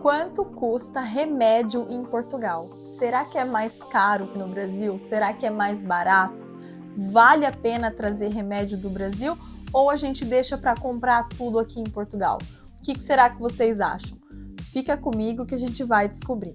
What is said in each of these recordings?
Quanto custa remédio em Portugal? Será que é mais caro que no Brasil? Será que é mais barato? Vale a pena trazer remédio do Brasil ou a gente deixa para comprar tudo aqui em Portugal? O que será que vocês acham? Fica comigo que a gente vai descobrir.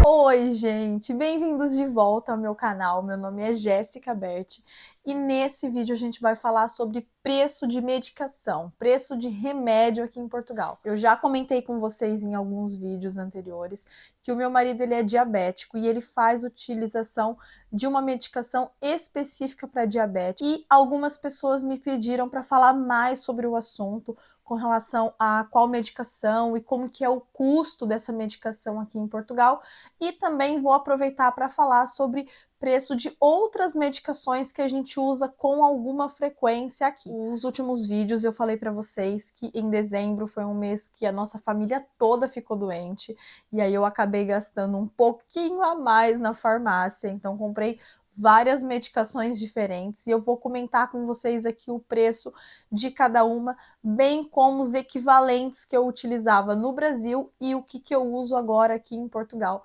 Oi, gente! Bem-vindos de volta ao meu canal. Meu nome é Jéssica Berti e nesse vídeo a gente vai falar sobre preço de medicação, preço de remédio aqui em Portugal. Eu já comentei com vocês em alguns vídeos anteriores que o meu marido ele é diabético e ele faz utilização de uma medicação específica para diabetes e algumas pessoas me pediram para falar mais sobre o assunto, com relação a qual medicação e como que é o custo dessa medicação aqui em Portugal. E também vou aproveitar para falar sobre preço de outras medicações que a gente usa com alguma frequência aqui. Nos últimos vídeos eu falei para vocês que em dezembro foi um mês que a nossa família toda ficou doente, e aí eu acabei gastando um pouquinho a mais na farmácia, então comprei várias medicações diferentes e eu vou comentar com vocês aqui o preço de cada uma, bem como os equivalentes que eu utilizava no Brasil e o que eu uso agora aqui em Portugal.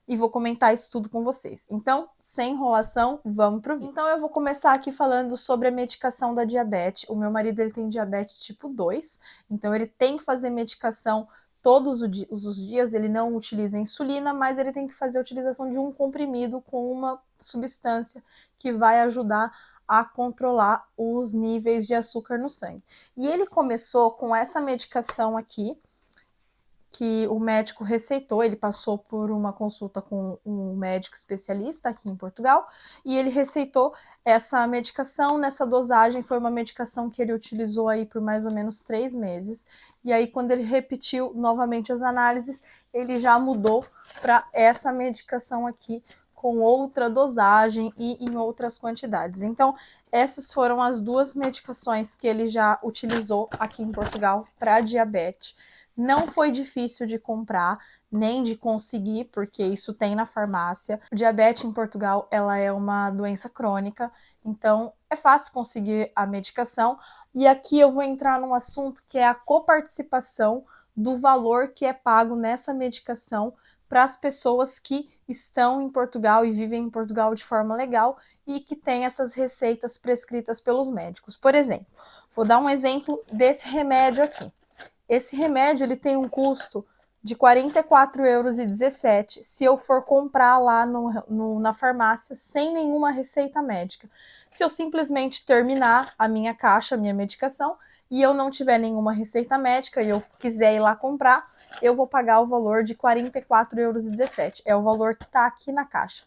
E vou comentar isso tudo com vocês. Então, sem enrolação, vamos pro vídeo. Então eu vou começar aqui falando sobre a medicação da diabetes. O meu marido ele tem diabetes tipo 2, então ele tem que fazer medicação todos os dias, ele não utiliza insulina, mas ele tem que fazer a utilização de um comprimido com uma substância que vai ajudar a controlar os níveis de açúcar no sangue. E ele começou com essa medicação aqui, que o médico receitou, ele passou por uma consulta com um médico especialista aqui em Portugal, e ele receitou essa medicação nessa dosagem. Foi uma medicação que ele utilizou aí por mais ou menos 3 meses, e aí quando ele repetiu novamente as análises, ele já mudou para essa medicação aqui, com outra dosagem e em outras quantidades. Então, essas foram as duas medicações que ele já utilizou aqui em Portugal para diabetes. Não foi difícil de comprar, nem de conseguir, porque isso tem na farmácia. O diabetes em Portugal, ela é uma doença crônica, então é fácil conseguir a medicação. E aqui eu vou entrar num assunto que é a coparticipação do valor que é pago nessa medicação para as pessoas que estão em Portugal e vivem em Portugal de forma legal e que têm essas receitas prescritas pelos médicos. Por exemplo, vou dar um exemplo desse remédio aqui. Esse remédio ele tem um custo de R$ 44,17 se eu for comprar lá na farmácia sem nenhuma receita médica. Se eu simplesmente terminar a minha caixa, a minha medicação, e eu não tiver nenhuma receita médica e eu quiser ir lá comprar, eu vou pagar o valor de R$ 44,17. É o valor que está aqui na caixa.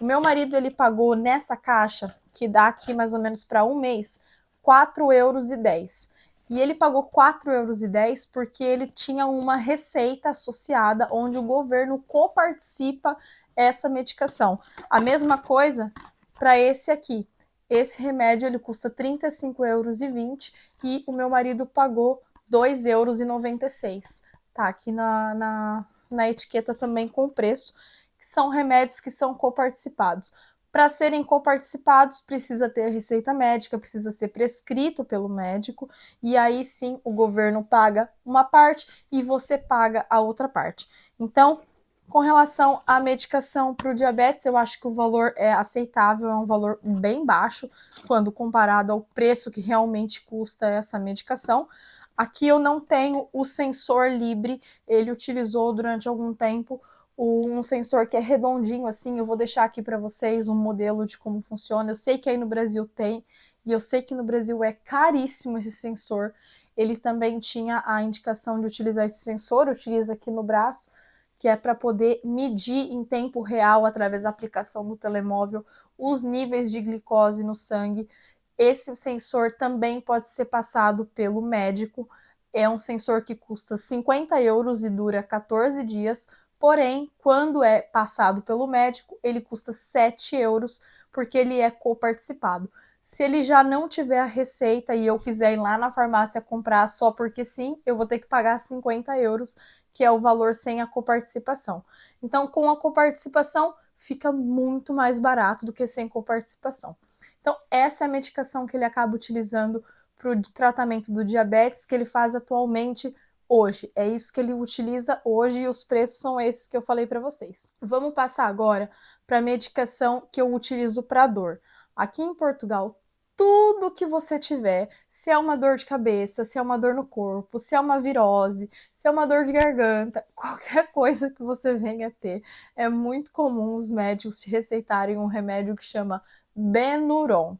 O meu marido ele pagou nessa caixa, que dá aqui mais ou menos para um mês, R$ 4,10. E ele pagou R$ 4,10 porque ele tinha uma receita associada onde o governo coparticipa essa medicação. A mesma coisa para esse aqui. Esse remédio ele custa R$ 35,20 e o meu marido pagou R$ 2,96. Tá aqui na etiqueta também com o preço, que são remédios que são coparticipados. Para serem coparticipados, precisa ter receita médica, precisa ser prescrito pelo médico, e aí sim o governo paga uma parte e você paga a outra parte. Então, com relação à medicação para o diabetes, eu acho que o valor é aceitável, é um valor bem baixo, quando comparado ao preço que realmente custa essa medicação. Aqui eu não tenho o sensor Libre, ele utilizou durante algum tempo um sensor que é redondinho assim. Eu vou deixar aqui para vocês um modelo de como funciona. Eu sei que aí no Brasil tem, e eu sei que no Brasil é caríssimo esse sensor. Ele também tinha a indicação de utilizar esse sensor, utiliza aqui no braço, que é para poder medir em tempo real, através da aplicação do telemóvel, os níveis de glicose no sangue. Esse sensor também pode ser passado pelo médico. É um sensor que custa 50 euros e dura 14 dias. Porém, quando é passado pelo médico, ele custa 7 euros, porque ele é coparticipado. Se ele já não tiver a receita e eu quiser ir lá na farmácia comprar só porque sim, eu vou ter que pagar 50 euros, que é o valor sem a coparticipação. Então, com a coparticipação, fica muito mais barato do que sem coparticipação. Então, essa é a medicação que ele acaba utilizando para o tratamento do diabetes que ele faz atualmente hoje. É isso que ele utiliza hoje e os preços são esses que eu falei para vocês. Vamos passar agora para a medicação que eu utilizo para dor. Aqui em Portugal, tudo que você tiver, se é uma dor de cabeça, se é uma dor no corpo, se é uma virose, se é uma dor de garganta, qualquer coisa que você venha ter, é muito comum os médicos te receitarem um remédio que chama Benuron.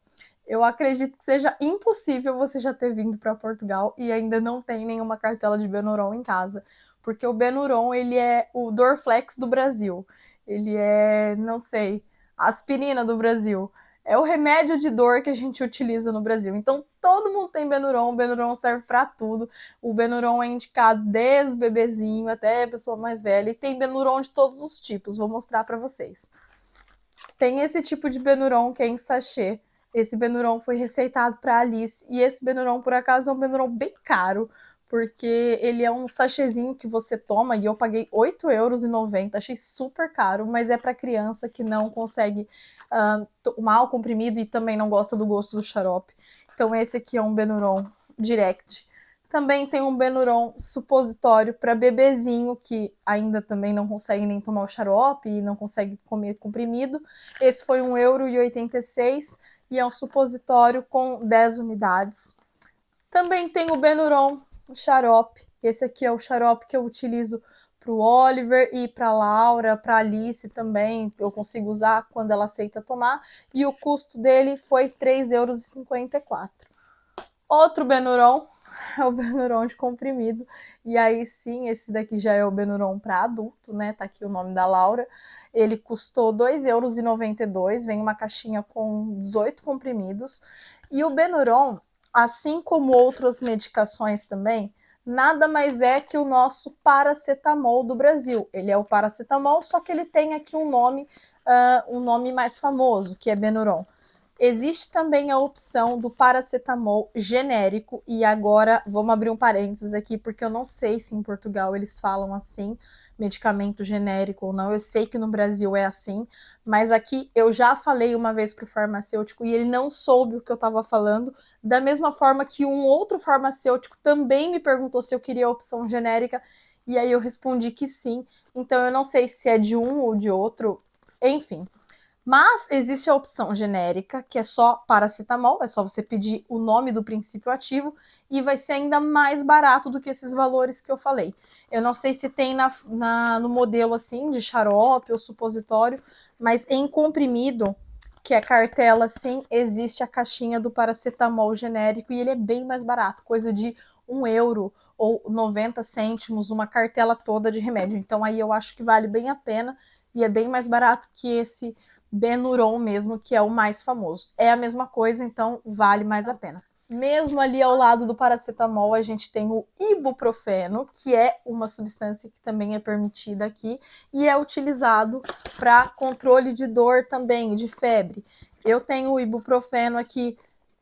Eu acredito que seja impossível você já ter vindo para Portugal e ainda não tem nenhuma cartela de Benuron em casa, porque o Benuron, ele é o Dorflex do Brasil. Ele é, não sei, a aspirina do Brasil. É o remédio de dor que a gente utiliza no Brasil. Então, todo mundo tem Benuron. O Benuron serve para tudo. O Benuron é indicado desde o bebezinho até a pessoa mais velha. E tem Benuron de todos os tipos. Vou mostrar para vocês. Tem esse tipo de Benuron que é em sachê. Esse Benuron foi receitado para Alice. E esse Benuron, por acaso, é um Benuron bem caro, porque ele é um sachêzinho que você toma e eu paguei 8,90 €. Achei super caro, mas é para criança que não consegue tomar o comprimido e também não gosta do gosto do xarope. Então esse aqui é um Benuron Direct. Também tem um Benuron supositório para bebezinho que ainda também não consegue nem tomar o xarope e não consegue comer comprimido. Esse foi €1,86 e é um supositório com 10 unidades. Também tem o Benuron xarope. Esse aqui é o xarope que eu utilizo para o Oliver e para a Laura, para a Alice também. Eu consigo usar quando ela aceita tomar. E o custo dele foi €3,54. Outro Benuron é o Benuron de comprimido. E aí sim, esse daqui já é o Benuron para adulto, né? Tá aqui o nome da Laura. Ele custou €2,92. Vem uma caixinha com 18 comprimidos. E o Benuron, assim como outras medicações também, nada mais é que o nosso paracetamol do Brasil. Ele é o paracetamol, só que ele tem aqui um nome mais famoso, que é Benuron. Existe também a opção do paracetamol genérico, e agora vamos abrir um parênteses aqui, porque eu não sei se em Portugal eles falam assim, medicamento genérico ou não. Eu sei que no Brasil é assim, mas aqui eu já falei uma vez para o farmacêutico e ele não soube o que eu estava falando, da mesma forma que um outro farmacêutico também me perguntou se eu queria a opção genérica, e aí eu respondi que sim. Então eu não sei se é de um ou de outro, enfim. Mas existe a opção genérica, que é só paracetamol, é só você pedir o nome do princípio ativo e vai ser ainda mais barato do que esses valores que eu falei. Eu não sei se tem no modelo assim, de xarope ou supositório, mas em comprimido, que é cartela assim, existe a caixinha do paracetamol genérico e ele é bem mais barato, coisa de €1 ou 90 cêntimos, uma cartela toda de remédio. Então aí eu acho que vale bem a pena e é bem mais barato que esse Benuron mesmo, que é o mais famoso. É a mesma coisa, então vale mais a pena. Mesmo ali ao lado do paracetamol, a gente tem o ibuprofeno, que é uma substância que também é permitida aqui e é utilizado para controle de dor também, de febre. Eu tenho o ibuprofeno aqui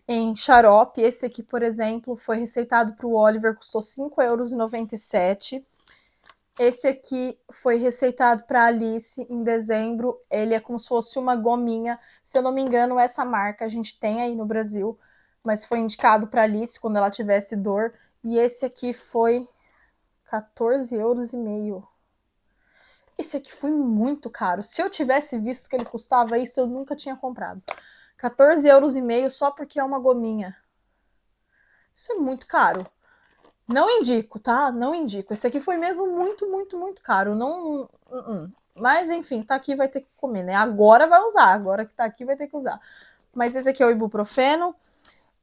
em xarope. Esse aqui, por exemplo, foi receitado para o Oliver, custou €5,97. Esse aqui foi receitado para Alice em dezembro. Ele é como se fosse uma gominha. Se eu não me engano, essa marca a gente tem aí no Brasil, mas foi indicado para Alice quando ela tivesse dor. E esse aqui foi €14,5. Esse aqui foi muito caro. Se eu tivesse visto que ele custava isso, eu nunca tinha comprado. €14,5 só porque é uma gominha. Isso é muito caro. Não indico, tá? Não indico. Esse aqui foi mesmo muito, muito, muito caro. Não. Mas enfim, tá aqui, vai ter que comer, né? Agora vai usar. Agora que tá aqui, vai ter que usar. Mas esse aqui é o ibuprofeno.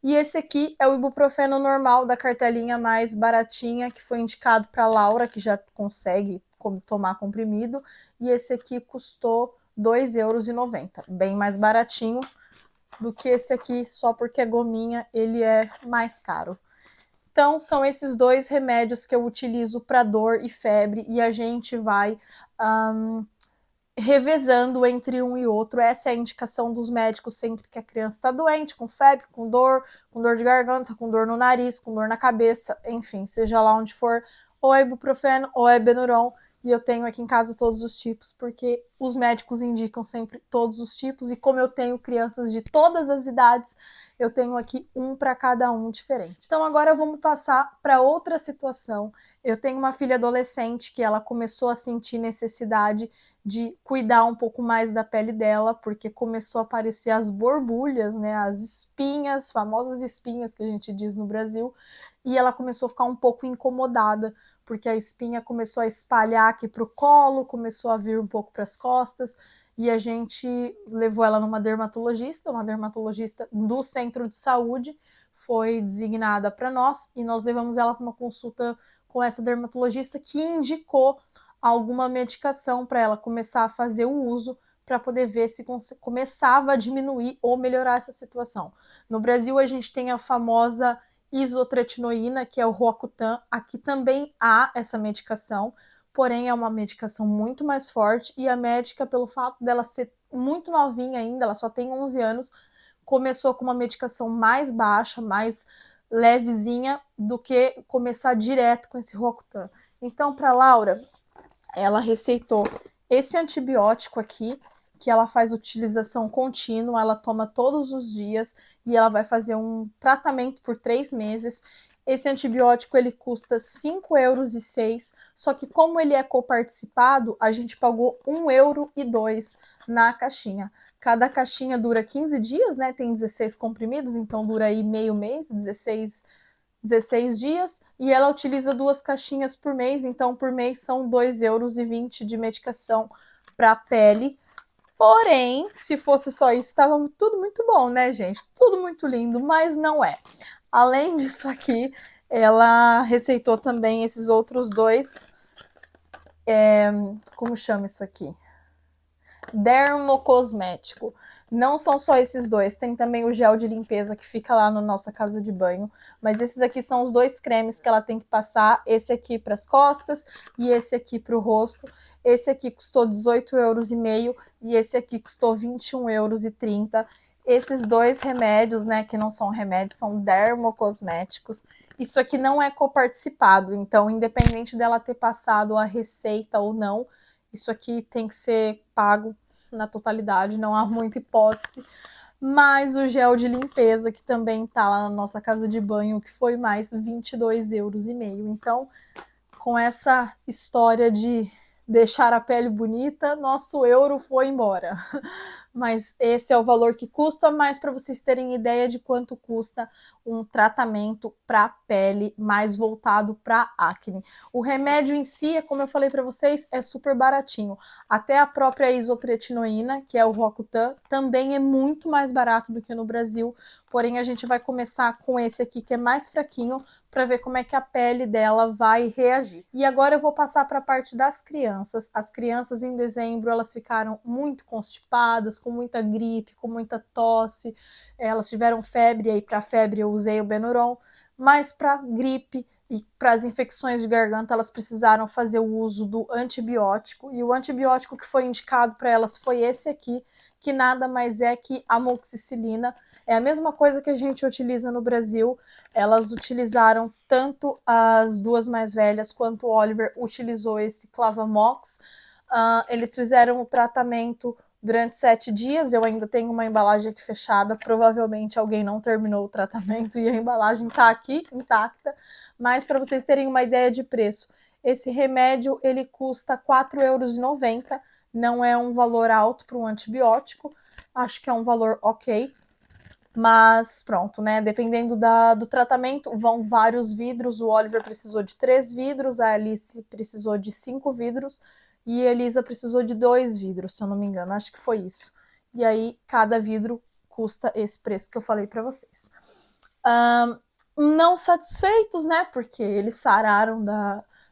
E esse aqui é o ibuprofeno normal da cartelinha mais baratinha, que foi indicado para Laura, que já consegue tomar comprimido. E esse aqui custou €2,90. Bem mais baratinho do que esse aqui, só porque é gominha, ele é mais caro. Então, são esses dois remédios que eu utilizo para dor e febre e a gente vai revezando entre um e outro. Essa é a indicação dos médicos sempre que a criança está doente, com febre, com dor de garganta, com dor no nariz, com dor na cabeça, enfim, seja lá onde for, ou é ibuprofeno ou é Benuron. E eu tenho aqui em casa todos os tipos, porque os médicos indicam sempre todos os tipos, e como eu tenho crianças de todas as idades, eu tenho aqui um para cada um diferente. Então agora vamos passar para outra situação. Eu tenho uma filha adolescente que ela começou a sentir necessidade de cuidar um pouco mais da pele dela, porque começou a aparecer as borbulhas, né, as espinhas, famosas espinhas que a gente diz no Brasil, e ela começou a ficar um pouco incomodada, porque a espinha começou a espalhar aqui para o colo, começou a vir um pouco para as costas, e a gente levou ela numa dermatologista, uma dermatologista do centro de saúde, foi designada para nós, e nós levamos ela para uma consulta com essa dermatologista que indicou alguma medicação para ela começar a fazer o uso, para poder ver se começava a diminuir ou melhorar essa situação. No Brasil, a gente tem a famosa isotretinoína, que é o Roacutan. Aqui também há essa medicação, porém é uma medicação muito mais forte, e a médica, pelo fato dela ser muito novinha ainda, ela só tem 11 anos, começou com uma medicação mais baixa, mais levezinha, do que começar direto com esse Roacutan. Então, para Laura, ela receitou esse antibiótico aqui, que ela faz utilização contínua, ela toma todos os dias, e ela vai fazer um tratamento por 3 meses. Esse antibiótico ele custa 5,06 €, só que como ele é coparticipado, a gente pagou 1,02 € na caixinha. Cada caixinha dura 15 dias, né? Tem 16 comprimidos, então dura aí meio mês, 16 dias, e ela utiliza 2 caixinhas por mês, então por mês são 2,20 € de medicação para a pele. Porém, se fosse só isso, estava tudo muito bom, né, gente? Tudo muito lindo, mas não é. Além disso aqui, ela receitou também esses outros dois, como chama isso aqui? Dermocosmético. Não são só esses dois, tem também o gel de limpeza que fica lá na nossa casa de banho, mas esses aqui são os 2 cremes que ela tem que passar, esse aqui para as costas e esse aqui para o rosto. Esse aqui custou 18,5 € e esse aqui custou 21,30 €. Esses 2 remédios, né, que não são remédios, são dermocosméticos. Isso aqui não é coparticipado, então independente dela ter passado a receita ou não, isso aqui tem que ser pago na totalidade, não há muita hipótese. Mas o gel de limpeza, que também tá lá na nossa casa de banho, que foi mais 22,5 €. Então, com essa história de deixar a pele bonita, nosso euro foi embora. Mas esse é o valor que custa, mas para vocês terem ideia de quanto custa um tratamento para pele mais voltado para acne. O remédio em si, como eu falei para vocês, é super baratinho. Até a própria isotretinoína, que é o Roacutan, também é muito mais barato do que no Brasil, porém a gente vai começar com esse aqui que é mais fraquinho, para ver como é que a pele dela vai reagir. E agora eu vou passar para a parte das crianças. As crianças em dezembro, elas ficaram muito constipadas, com muita gripe, com muita tosse, elas tiveram febre, e para febre eu usei o Benuron, mas para gripe e para as infecções de garganta elas precisaram fazer o uso do antibiótico, e o antibiótico que foi indicado para elas foi esse aqui, que nada mais é que amoxicilina. É a mesma coisa que a gente utiliza no Brasil. Elas utilizaram, tanto as 2 mais velhas quanto o Oliver utilizou esse Clavamox. Eles fizeram o tratamento durante 7 dias, eu ainda tenho uma embalagem aqui fechada, provavelmente alguém não terminou o tratamento e a embalagem está aqui intacta, mas para vocês terem uma ideia de preço, esse remédio ele custa 4,90 €, não é um valor alto para um antibiótico, acho que é um valor ok, mas pronto, né? Dependendo do tratamento, vão vários vidros. O Oliver precisou de 3 vidros, a Alice precisou de 5 vidros e a Elisa precisou de 2 vidros, se eu não me engano. Acho que foi isso. E aí, cada vidro custa esse preço que eu falei para vocês. Não satisfeitos, né? Porque eles sararam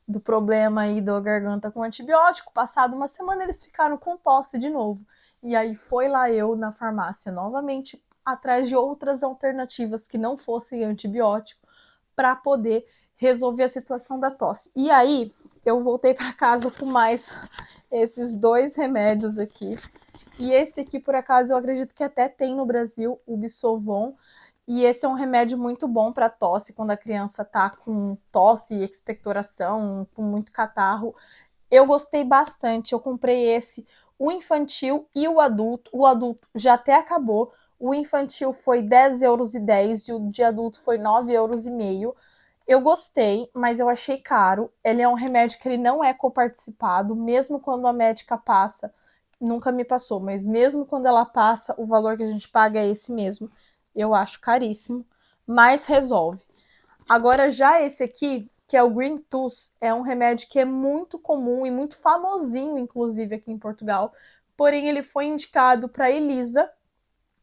do problema aí da garganta com antibiótico. Passado uma semana, eles ficaram com tosse de novo. E aí foi lá eu na farmácia novamente atrás de outras alternativas que não fossem antibiótico para poder resolver a situação da tosse. E aí eu voltei para casa com mais esses 2 remédios aqui. E esse aqui, por acaso, eu acredito que até tem no Brasil, o Bisovon. E esse é um remédio muito bom para tosse, quando a criança tá com tosse, expectoração, com muito catarro. Eu gostei bastante, eu comprei esse. o infantil e o adulto. O adulto já até acabou. O infantil foi R$10,10 e o de adulto foi R$9,5. Eu gostei, mas eu achei caro. Ele é um remédio que ele não é coparticipado, mesmo quando a médica passa, nunca me passou, mas mesmo quando ela passa, o valor que a gente paga é esse mesmo. Eu acho caríssimo, mas resolve. Agora já esse aqui, que é o Green Tooth, é um remédio que é muito comum e muito famosinho, inclusive aqui em Portugal. Porém, ele foi indicado para Elisa,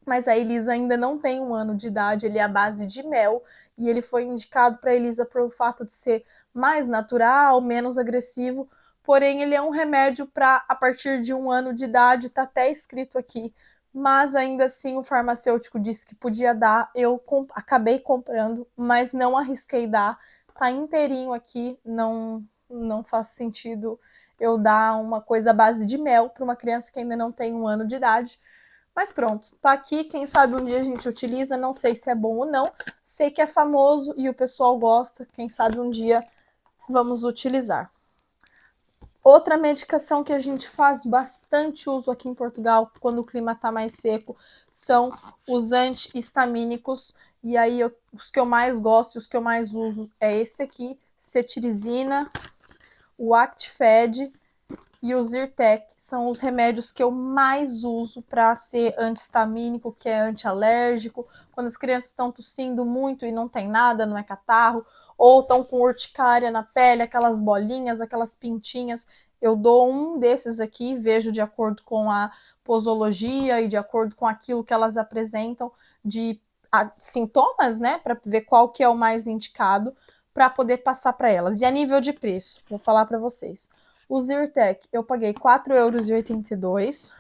mas a Elisa ainda não tem 1 ano de idade, ele é à base de mel, e ele foi indicado para a Elisa pelo fato de ser mais natural, menos agressivo, porém ele é um remédio para a partir de 1 ano de idade, está até escrito aqui, mas ainda assim o farmacêutico disse que podia dar, eu acabei comprando, mas não arrisquei dar, tá inteirinho aqui, não faz sentido eu dar uma coisa à base de mel para uma criança que ainda não tem 1 ano de idade. Mas pronto, tá aqui, quem sabe um dia a gente utiliza, não sei se é bom ou não, sei que é famoso e o pessoal gosta, quem sabe um dia vamos utilizar. Outra medicação que a gente faz bastante uso aqui em Portugal, quando o clima tá mais seco, são os anti-histamínicos, e aí os que eu mais gosto e os que eu mais uso é esse aqui, cetirizina, o Actifed e o Zyrtec, são os remédios que eu mais uso para ser anti-histamínico, que é anti-alérgico, quando as crianças estão tossindo muito e não tem nada, não é catarro, ou estão com urticária na pele, aquelas bolinhas, aquelas pintinhas, eu dou um desses aqui, vejo de acordo com a posologia e de acordo com aquilo que elas apresentam de sintomas, né, para ver qual que é o mais indicado para poder passar para elas. E a nível de preço, vou falar para vocês. O Zyrtec eu paguei R$4,82,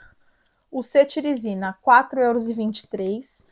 o cetirizina R$4,23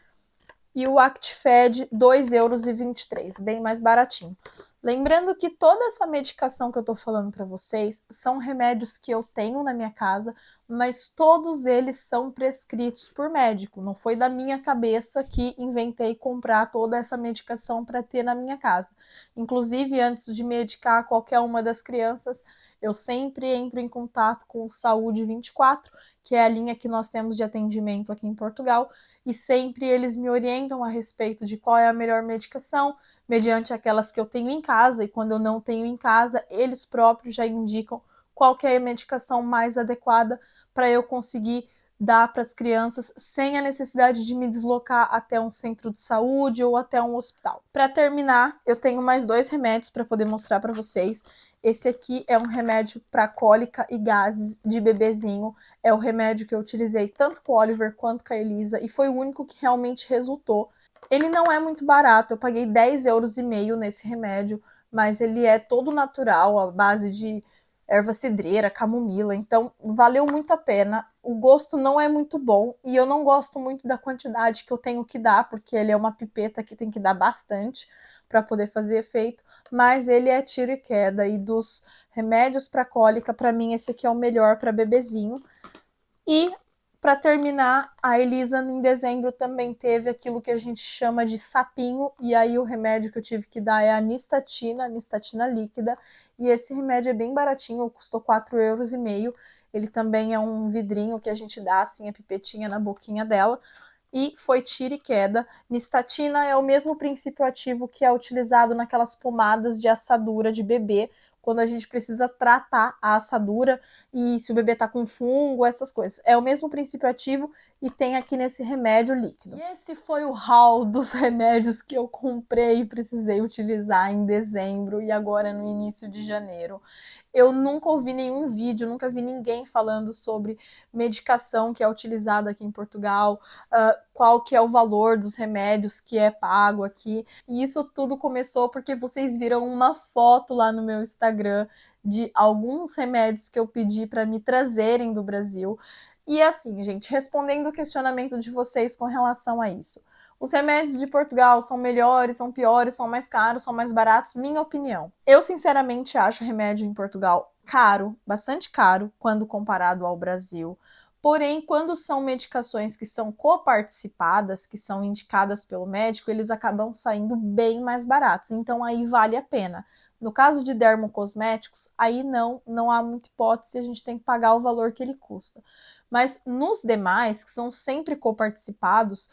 e o Actifed R$2,23, bem mais baratinho. Lembrando que toda essa medicação que eu tô falando para vocês são remédios que eu tenho na minha casa, mas todos eles são prescritos por médico. Não foi da minha cabeça que inventei comprar toda essa medicação para ter na minha casa. Inclusive, antes de medicar qualquer uma das crianças, eu sempre entro em contato com o Saúde 24, que é a linha que nós temos de atendimento aqui em Portugal, e sempre eles me orientam a respeito de qual é a melhor medicação, mediante aquelas que eu tenho em casa, e quando eu não tenho em casa, eles próprios já indicam qual que é a medicação mais adequada para eu conseguir dar para as crianças sem a necessidade de me deslocar até um centro de saúde ou até um hospital. Para terminar, eu tenho mais 2 remédios para poder mostrar para vocês. Esse aqui é um remédio para cólica e gases de bebezinho. É o remédio que eu utilizei tanto com o Oliver quanto com a Elisa e foi o único que realmente resultou. Ele não é muito barato, eu paguei R$10,5 nesse remédio, mas ele é todo natural, à base de erva cidreira, camomila, então valeu muito a pena. O gosto não é muito bom e eu não gosto muito da quantidade que eu tenho que dar, porque ele é uma pipeta que tem que dar bastante para poder fazer efeito, mas ele é tiro e queda, e dos remédios para cólica, para mim esse aqui é o melhor para bebezinho. E para terminar, a Elisa em dezembro também teve aquilo que a gente chama de sapinho, e aí o remédio que eu tive que dar é a nistatina líquida, e esse remédio é bem baratinho, custou R$4,5. Ele também é um vidrinho que a gente dá assim a pipetinha na boquinha dela, e foi tiro e queda. Nistatina é o mesmo princípio ativo que é utilizado naquelas pomadas de assadura de bebê, quando a gente precisa tratar a assadura e se o bebê tá com fungo, essas coisas. É o mesmo princípio ativo e tem aqui nesse remédio líquido. E esse foi o haul dos remédios que eu comprei e precisei utilizar em dezembro e agora no início de janeiro. Eu nunca ouvi nenhum vídeo, nunca vi ninguém falando sobre medicação que é utilizada aqui em Portugal, qual que é o valor dos remédios que é pago aqui. E isso tudo começou porque vocês viram uma foto lá no meu Instagram de alguns remédios que eu pedi para me trazerem do Brasil. E assim, gente, respondendo o questionamento de vocês com relação a isso. Os remédios de Portugal são melhores, são piores, são mais caros, são mais baratos? Minha opinião. Eu, sinceramente, acho o remédio em Portugal caro, bastante caro, quando comparado ao Brasil. Porém, quando são medicações que são coparticipadas, que são indicadas pelo médico, eles acabam saindo bem mais baratos, então aí vale a pena. No caso de dermocosméticos, aí não há muita hipótese, a gente tem que pagar o valor que ele custa. Mas nos demais, que são sempre coparticipados,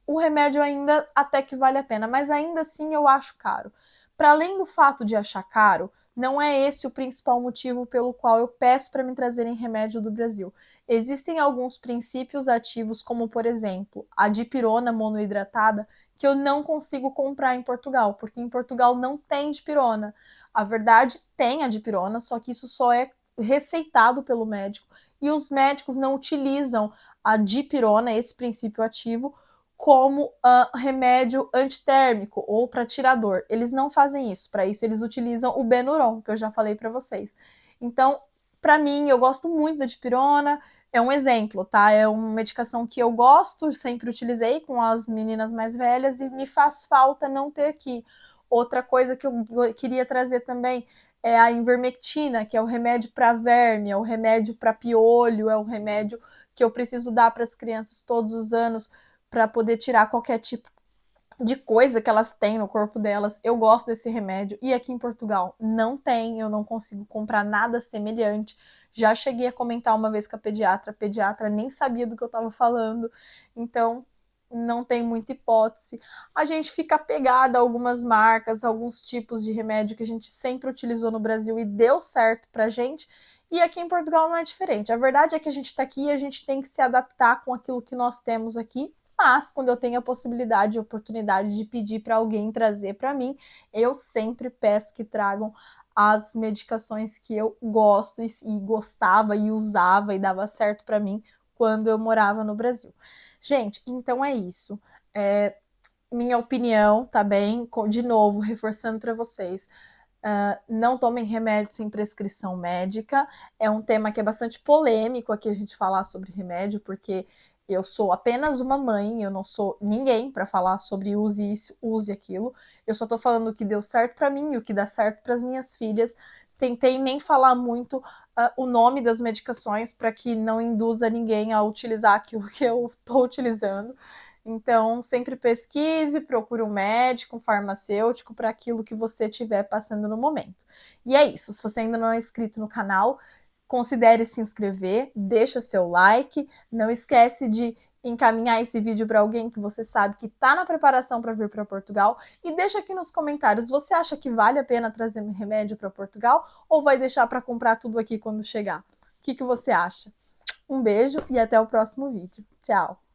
o remédio ainda até que vale a pena, mas ainda assim eu acho caro. Para além do fato de achar caro, não é esse o principal motivo pelo qual eu peço para me trazerem remédio do Brasil. Existem alguns princípios ativos, como por exemplo, a dipirona monoidratada, que eu não consigo comprar em Portugal, porque em Portugal não tem dipirona. A verdade, tem a dipirona, só que isso só é receitado pelo médico e os médicos não utilizam a dipirona, esse princípio ativo, como remédio antitérmico ou para tirar dor. Eles não fazem isso. Para isso, eles utilizam o Benuron, que eu já falei para vocês. Então, para mim, eu gosto muito da dipirona. É um exemplo, tá? É uma medicação que eu gosto, sempre utilizei com as meninas mais velhas e me faz falta não ter aqui. Outra coisa que eu queria trazer também é a ivermectina, que é o remédio para verme, é o remédio para piolho, é o remédio que eu preciso dar para as crianças todos os anos para poder tirar qualquer tipo de coisa que elas têm no corpo delas. Eu gosto desse remédio e aqui em Portugal não tem, eu não consigo comprar nada semelhante. Já cheguei a comentar uma vez com a pediatra nem sabia do que eu estava falando, então não tem muita hipótese. A gente fica apegada a algumas marcas, alguns tipos de remédio que a gente sempre utilizou no Brasil e deu certo pra gente. E aqui em Portugal não é diferente. A verdade é que a gente está aqui e a gente tem que se adaptar com aquilo que nós temos aqui, mas quando eu tenho a possibilidade e oportunidade de pedir para alguém trazer para mim, eu sempre peço que tragam as medicações que eu gosto e gostava e usava e dava certo para mim quando eu morava no Brasil. Gente, então é isso. Minha opinião, tá bem? De novo, reforçando para vocês. Não tomem remédio sem prescrição médica. É um tema que é bastante polêmico aqui a gente falar sobre remédio, porque eu sou apenas uma mãe, eu não sou ninguém para falar sobre use isso, use aquilo. Eu só tô falando o que deu certo para mim e o que dá certo para as minhas filhas. Tentei nem falar muito o nome das medicações para que não induza ninguém a utilizar aquilo que eu tô utilizando. Então, sempre pesquise, procure um médico, um farmacêutico para aquilo que você estiver passando no momento. E é isso. Se você ainda não é inscrito no canal, considere se inscrever, deixa seu like, não esquece de encaminhar esse vídeo para alguém que você sabe que está na preparação para vir para Portugal e deixa aqui nos comentários, você acha que vale a pena trazer remédio para Portugal ou vai deixar para comprar tudo aqui quando chegar? O que você acha? Um beijo e até o próximo vídeo. Tchau!